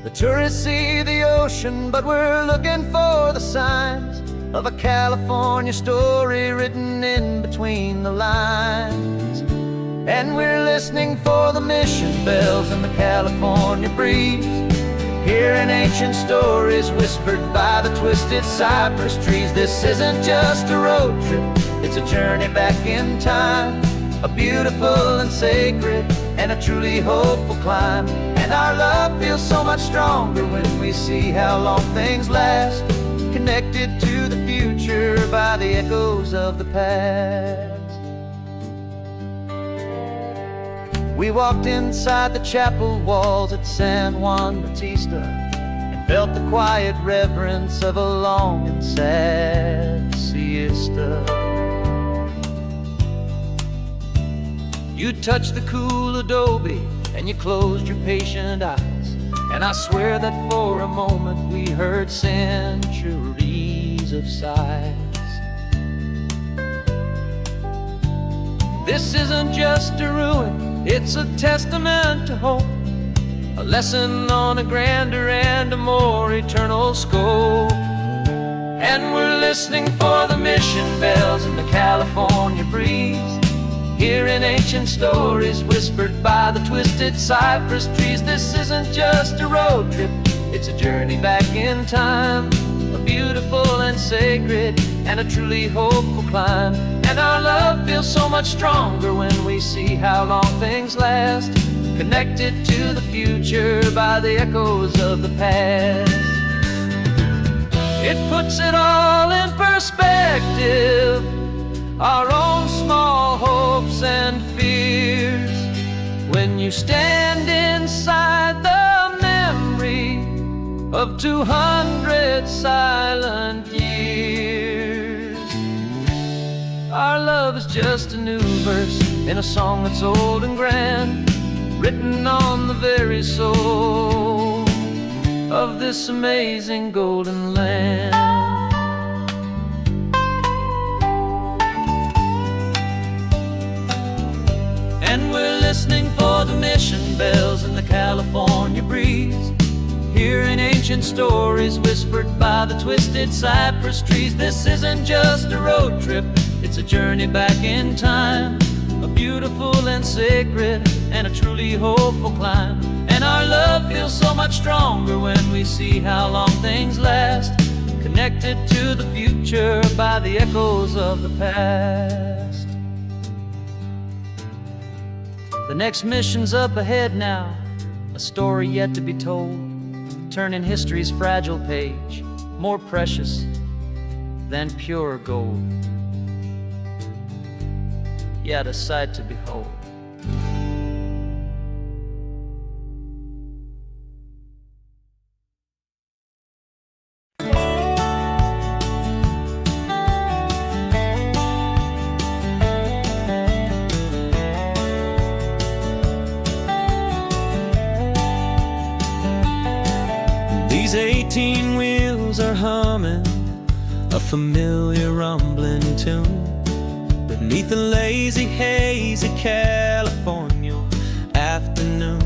The tourists see the ocean, but we're looking for the signs of a California story written in between the lines. And we're listening for the mission bells in the California breeze, hearing ancient stories whispered by the twisted cypress trees. This isn't just a road trip, it's a journey back in time, a beautiful and sacred and a truly hopeful climb. And our love feels so much stronger when we see how long things last, connected to the future by the echoes of the past. We walked inside the chapel walls at San Juan Bautista and felt the quiet reverence of a long and sad siesta. fiesta. You touched the cool adobe and you closed your patient eyes, and I swear that for a moment we heard centuries of sighs. This isn't just a ruin, it's a testament to hope, a lesson on a grander and a more eternal scope. And we're listening for the mission bells in the California breeze, hearing ancient stories whispered by the twisted cypress trees. This isn't just a road trip, it's a journey back in time, a beautiful and sacred and a truly hopeful climb. And our love feels so much stronger when we see how long things last, connected to the future by the echoes of the past. It puts it all in perspective, our own small hopes and fears, when you stand inside the memory of 200 silent years. Our love is just a new verse in a song that's old and grand, written on the very soul of this amazing golden land. And we're listening for the mission bells in the California breeze, hearing ancient stories whispered by the twisted cypress trees. This isn't just a road trip, it's a journey back in time, a beautiful and sacred and a truly hopeful climb. And our love feels so much stronger when we see how long things last, connected to the future by the echoes of the past. The next mission's up ahead now, a story yet to be told, turning history's fragile page more precious than pure gold. Yet a sight to behold. These 18 wheels are humming a familiar rumbling tune beneath the lazy haze of California afternoon.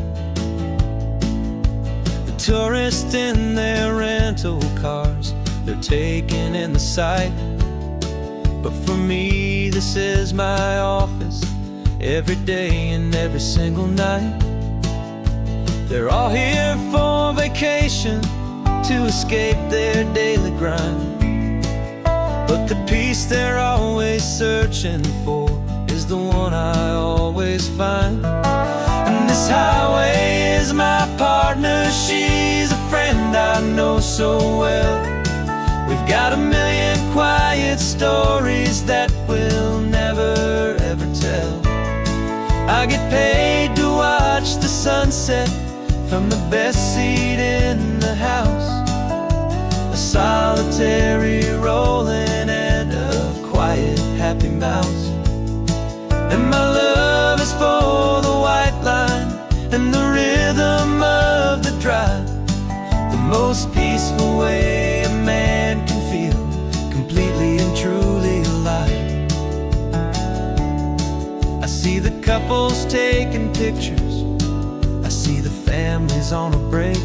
The tourists in their rental cars, they're taking in the sight, but for me this is my office every day and every single night. They're all here for vacation, to escape their daily grind, but the peace they're always searching for is the one I always find. And this highway is my partner, she's a friend I know so well. We've got a million quiet stories that we'll never ever tell. I get paid to watch the sunset from the best seat in the house, a solitary rolling and a quiet happy mouse. And my love is for the white line and the rhythm of the drive, the most peaceful way a man can feel completely and truly alive. I see the couples taking pictures, I see the families on a break,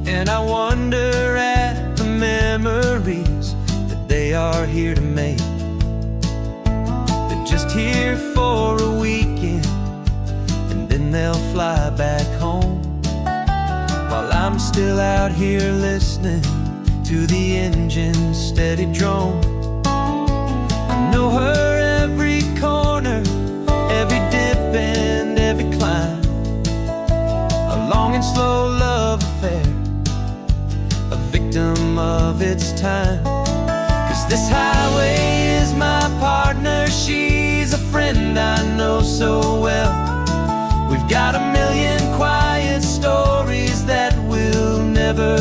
and I wonder at the memories that they are here to make. They're just here for a weekend and then they'll fly back home, while I'm still out here listening to the engine's steady drone. I know her every corner, every dip and every climb, a long and slow love affair, a victim of its time. 'Cause this highway is my partner, she's a friend I know so well. We've got a million quiet stories that we'll never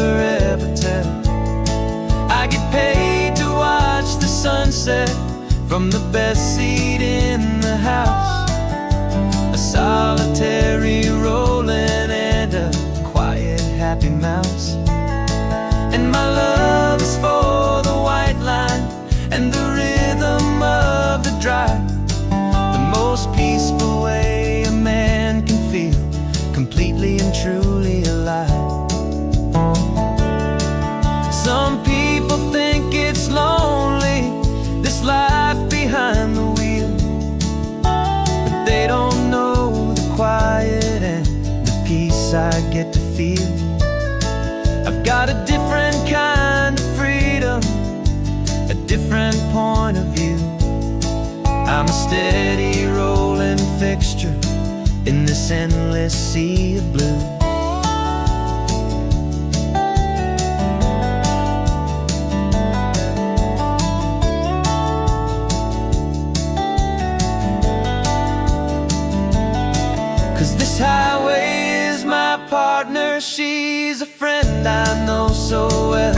ever tell. I get paid to watch the sunset from the best seat in the house. A solitary rolling and a quiet happy mouse. And my love is for the white line and the rhythm of the drive, the most peaceful way a man can feel completely and truly alive. Some people think it's lonely, this life behind the wheel, but they don't know the quiet and the peace I get to feel. I've got a different kind of freedom, a different point of view. I'm a steady rolling fixture in this endless sea of blue. Cause this highway is my partner, she's a friend I know so well.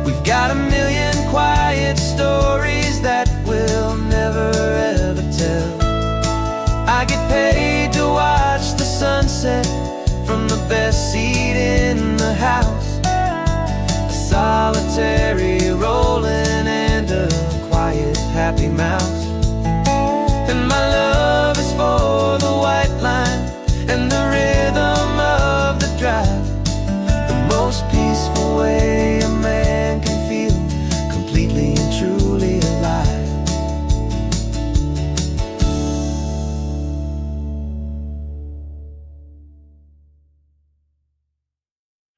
We've got a million quiet stories that we'll never ever tell. I get paid to watch the sunset from the best seat in the house. A solitary rolling